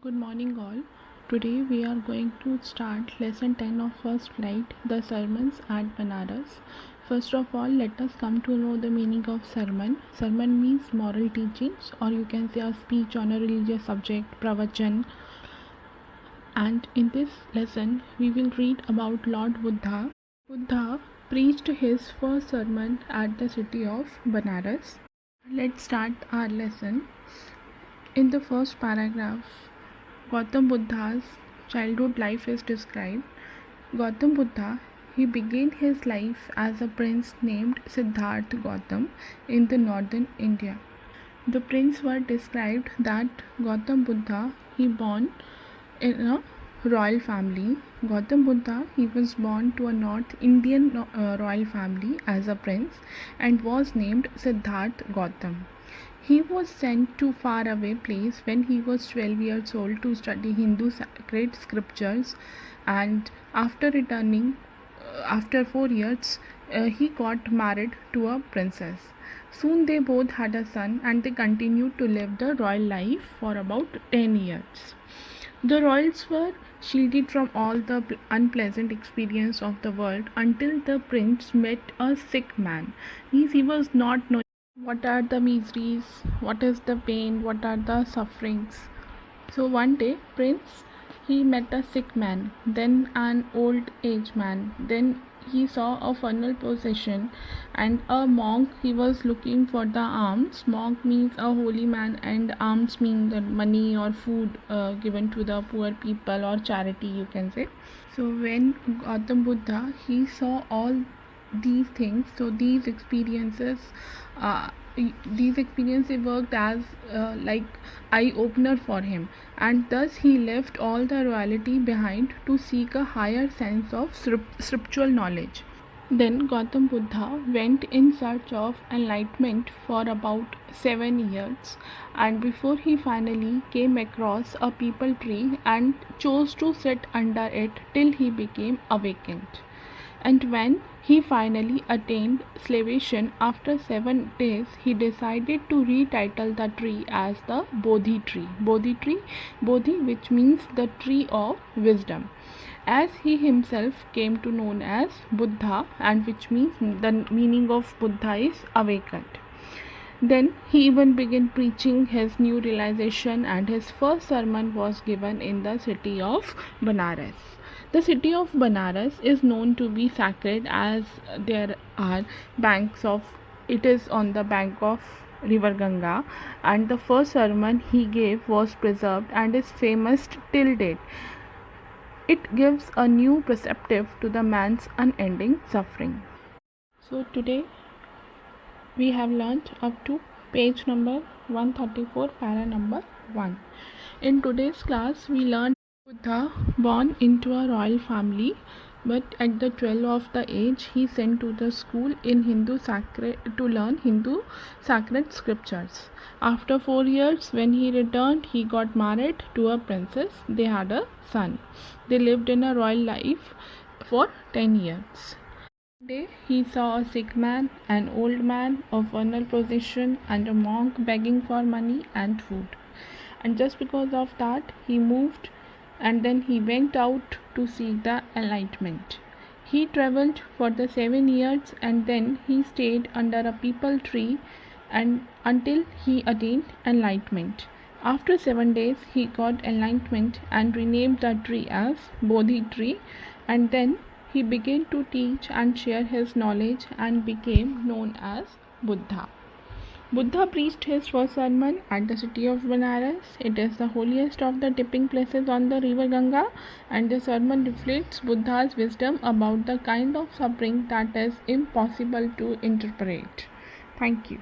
Good morning, all. Today we are going to start lesson 10 of First Flight, the sermons at Benares. First of all, let us come to know the meaning of sermon. Sermon means moral teachings, or you can say a speech on a religious subject, pravachan. And in this lesson, we will read about Lord Buddha. Buddha preached his first sermon at the city of Benares. Let's start our lesson. In the first paragraph, Gautam Buddha's childhood life is described. Gautam Buddha, he began his life as a prince named Siddhartha Gautam in the northern India. The prince were described that Gautam Buddha, he born in a royal family. Gautam Buddha, he was born to a North Indian royal family as a prince and was named Siddhartha Gautam. He was sent to faraway place when he was 12 years old to study Hindu sacred scriptures, and after returning after 4 years he got married to a princess. Soon they both had a son and they continued to live the royal life for about 10 years. The royals were shielded from all the unpleasant experience of the world until the prince met a sick man. Means he was not knowing what are the miseries, what is the pain, what are the sufferings. So one day prince, he met a sick man, then an old age man, then he saw a funeral procession and a monk, he was looking for the alms. Monk means a holy man and alms mean the money or food given to the poor people or charity, you can say. So when Gautam Buddha, he saw all these things, so these experiences worked as like eye opener for him, and thus he left all the royalty behind to seek a higher sense of spiritual knowledge. Then Gautam Buddha went in search of enlightenment for about 7 years, and before he finally came across a peepal tree and chose to sit under it till he became awakened. And when he finally attained salvation after 7 days, he decided to retitle the tree as the Bodhi tree. Bodhi, which means the tree of wisdom, as he himself came to known as Buddha, and which means the meaning of Buddha is awakened. Then he even began preaching his new realization, and his first sermon was given in the city of Benares. The city of Benares is known to be sacred as there are banks of it is on the bank of river Ganga, and the first sermon he gave was preserved and is famous till date. It gives a new perspective to the man's unending suffering. So today we have learnt up to page number 134, para number 1. In today's class we learned Buddha born into a royal family, but at the 12 of the age he sent to the school in to learn Hindu sacred scriptures. After 4 years when he returned, he got married to a princess. They had a son. They lived in a royal life for 10 years. One day he saw a sick man, an old man, a funeral procession, and a monk begging for money and food. And just because of that, he moved and then he went out to seek the enlightenment. He traveled for the 7 years and then he stayed under a peepal tree and until he attained enlightenment. After 7 days, he got enlightenment and renamed the tree as Bodhi tree, and then he began to teach and share his knowledge and became known as Buddha. Buddha preached his first sermon at the city of Benares. It is the holiest of the dipping places on the river Ganga, and the sermon reflects Buddha's wisdom about the kind of suffering that is impossible to interpret. Thank you.